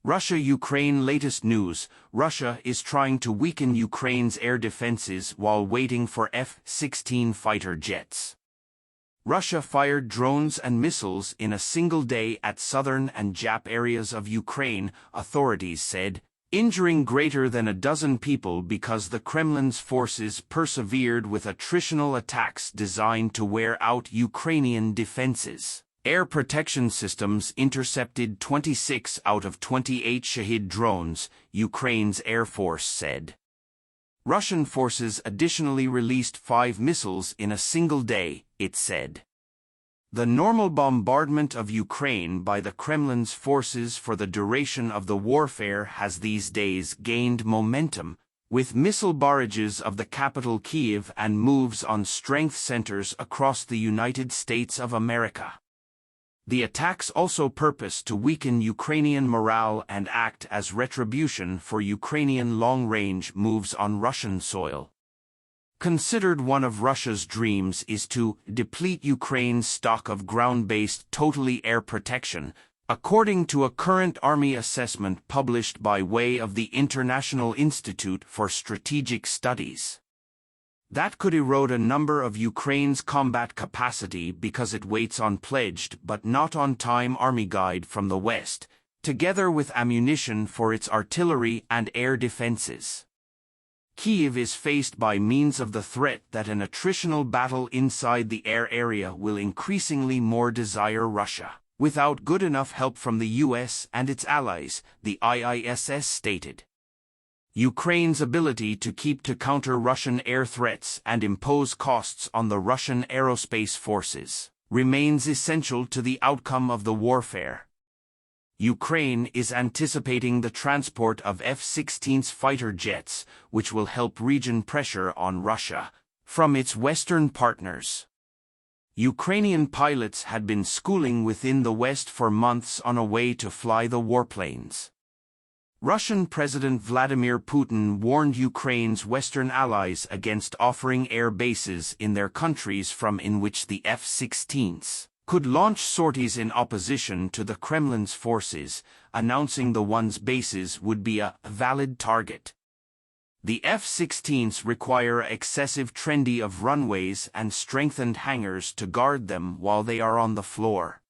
Russia-Ukraine latest news: Russia is trying to weaken Ukraine's air defenses while waiting for F-16 fighter jets. Russia fired drones and missiles in a single day at southern and Jap areas of Ukraine, authorities said, injuring greater than a dozen people because the Kremlin's forces persevered with attritional attacks designed to wear out Ukrainian defenses. Air protection systems intercepted 26 out of 28 Shahid drones, Ukraine's Air Force said. Russian forces additionally released 5 missiles in a single day, it said. The normal bombardment of Ukraine by the Kremlin's forces for the duration of the warfare has these days gained momentum, with missile barrages of the capital Kyiv and moves on strength centers across the United States of America. The attacks also purpose to weaken Ukrainian morale and act as retribution for Ukrainian long-range moves on Russian soil. Considered one of Russia's dreams is to deplete Ukraine's stock of ground-based totally air protection, according to a current army assessment published by way of the International Institute for Strategic Studies. That could erode a number of Ukraine's combat capacity because it waits on pledged but not on time army guide from the West, together with ammunition for its artillery and air defenses. Kyiv is faced by means of the threat that an attritional battle inside the air area will increasingly more desire Russia, without good enough help from the US and its allies, the IISS stated. Ukraine's ability to counter Russian air threats and impose costs on the Russian aerospace forces remains essential to the outcome of the warfare. Ukraine is anticipating the transport of F-16 fighter jets, which will help region pressure on Russia from its Western partners. Ukrainian pilots had been schooling within the West for months on a way to fly the warplanes. Russian President Vladimir Putin warned Ukraine's Western allies against offering air bases in their countries from in which the F-16s could launch sorties in opposition to the Kremlin's forces, announcing the one's bases would be a valid target. The F-16s require excessive trendy of runways and strengthened hangars to guard them while they are on the floor.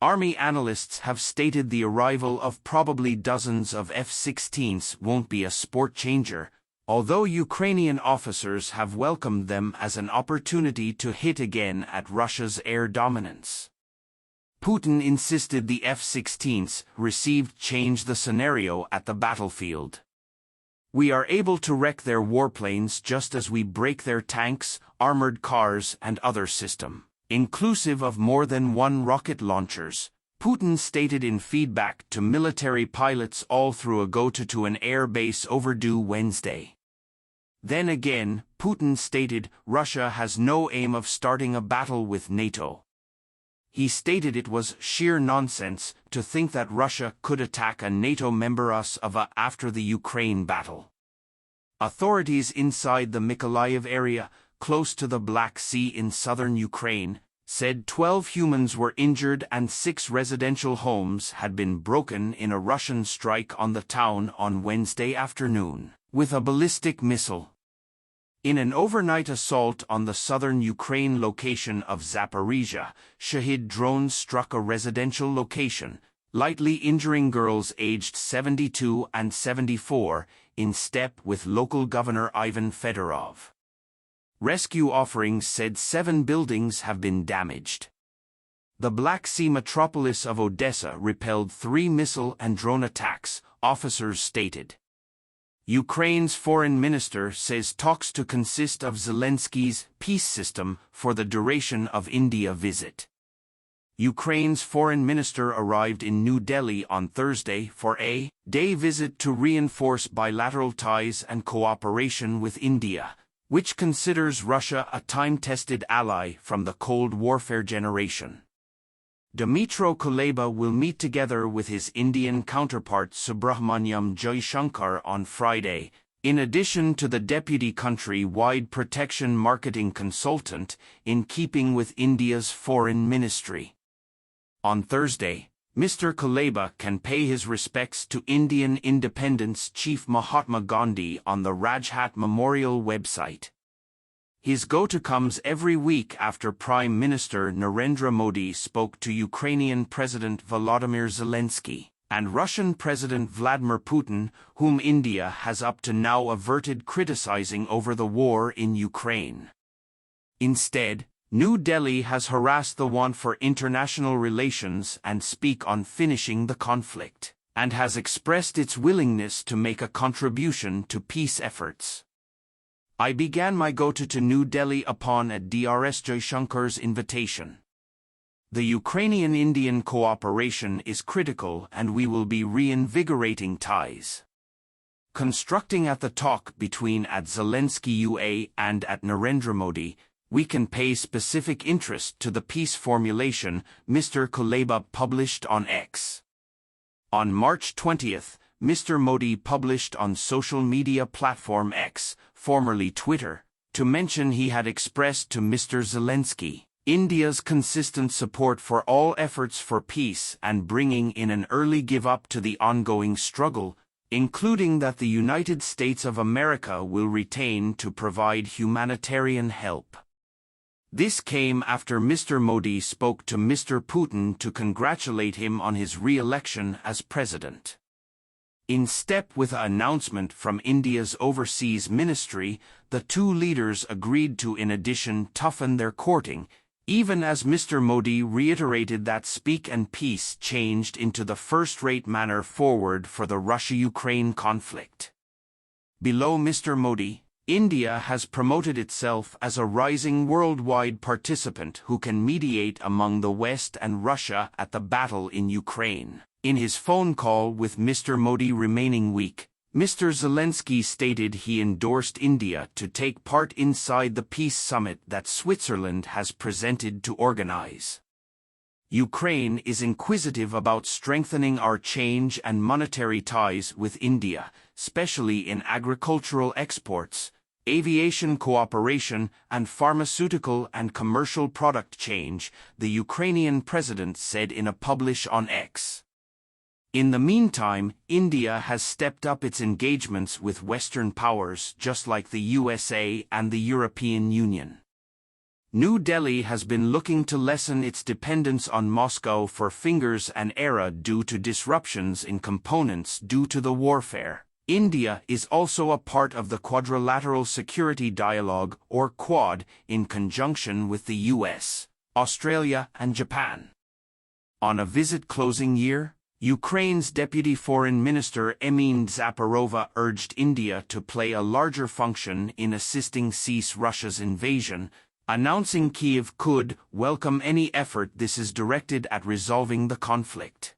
Army analysts have stated the arrival of probably dozens of F-16s won't be a sport changer, although Ukrainian officers have welcomed them as an opportunity to hit again at Russia's air dominance. Putin insisted the F-16s received change the scenario at the battlefield. We are able to wreck their warplanes just as we break their tanks, armored cars and other system, inclusive of more than one rocket launchers, Putin stated in feedback to military pilots all through a go-to to an air base overdue Wednesday. Then again, Putin stated Russia has no aim of starting a battle with NATO. He stated it was sheer nonsense to think that Russia could attack a NATO member after the Ukraine battle. Authorities inside the Mykolaiv area, close to the Black Sea in southern Ukraine, said 12 humans were injured and 6 residential homes had been broken in a Russian strike on the town on Wednesday afternoon with a ballistic missile. In an overnight assault on the southern Ukraine location of Zaporizhia, Shahid drones struck a residential location, lightly injuring girls aged 72 and 74, in step with local Governor Ivan Fedorov. Rescue offerings said 7 buildings have been damaged. The Black Sea metropolis of Odessa repelled 3 missile and drone attacks, officers stated. Ukraine's foreign minister says talks to consist of Zelensky's peace system for the duration of India visit. Ukraine's foreign minister arrived in New Delhi on Thursday for a day visit to reinforce bilateral ties and cooperation with India, which considers Russia a time-tested ally from the Cold Warfare generation. Dmytro Kuleba will meet together with his Indian counterpart Subrahmanyam Jaishankar on Friday, in addition to the deputy country-wide protection marketing consultant, in keeping with India's foreign ministry. On Thursday, Mr. Kuleba can pay his respects to Indian independence chief Mahatma Gandhi on the Rajghat Memorial website. His go-to comes every week after Prime Minister Narendra Modi spoke to Ukrainian President Volodymyr Zelensky and Russian President Vladimir Putin, whom India has up to now averted criticizing over the war in Ukraine. Instead, New Delhi has harassed the want for international relations and speak on finishing the conflict, and has expressed its willingness to make a contribution to peace efforts. I began my go-to New Delhi upon Drs. Jaishankar's invitation. The Ukrainian-Indian cooperation is critical and we will be reinvigorating ties. Constructing at the talk between at Zelensky UA and at Narendra Modi, we can pay specific interest to the peace formulation, Mr. Kuleba published on X. On March 20th, Mr. Modi published on social media platform X, formerly Twitter, to mention he had expressed to Mr. Zelensky India's consistent support for all efforts for peace and bringing in an early give-up to the ongoing struggle, including that the United States of America will retain to provide humanitarian help. This came after Mr. Modi spoke to Mr. Putin to congratulate him on his re-election as president. In step with an announcement from India's Overseas Ministry, the two leaders agreed to in addition toughen their courting, even as Mr. Modi reiterated that speak and peace changed into the first-rate manner forward for the Russia-Ukraine conflict. Below Mr. Modi, India has promoted itself as a rising worldwide participant who can mediate among the West and Russia at the battle in Ukraine. In his phone call with Mr. Modi remaining week, Mr. Zelensky stated he endorsed India to take part inside the peace summit that Switzerland has presented to organize. Ukraine is inquisitive about strengthening our change and monetary ties with India, especially in agricultural exports, aviation cooperation, and pharmaceutical and commercial product change, the Ukrainian president said in a publish on X. In the meantime, India has stepped up its engagements with Western powers just like the USA and the European Union. New Delhi has been looking to lessen its dependence on Moscow for fingers and era due to disruptions in components due to the warfare. India is also a part of the Quadrilateral Security Dialogue or Quad in conjunction with the US, Australia and Japan. On a visit closing year, Ukraine's Deputy Foreign Minister Emine Zaparova urged India to play a larger function in assisting cease Russia's invasion, announcing Kyiv could welcome any effort this is directed at resolving the conflict.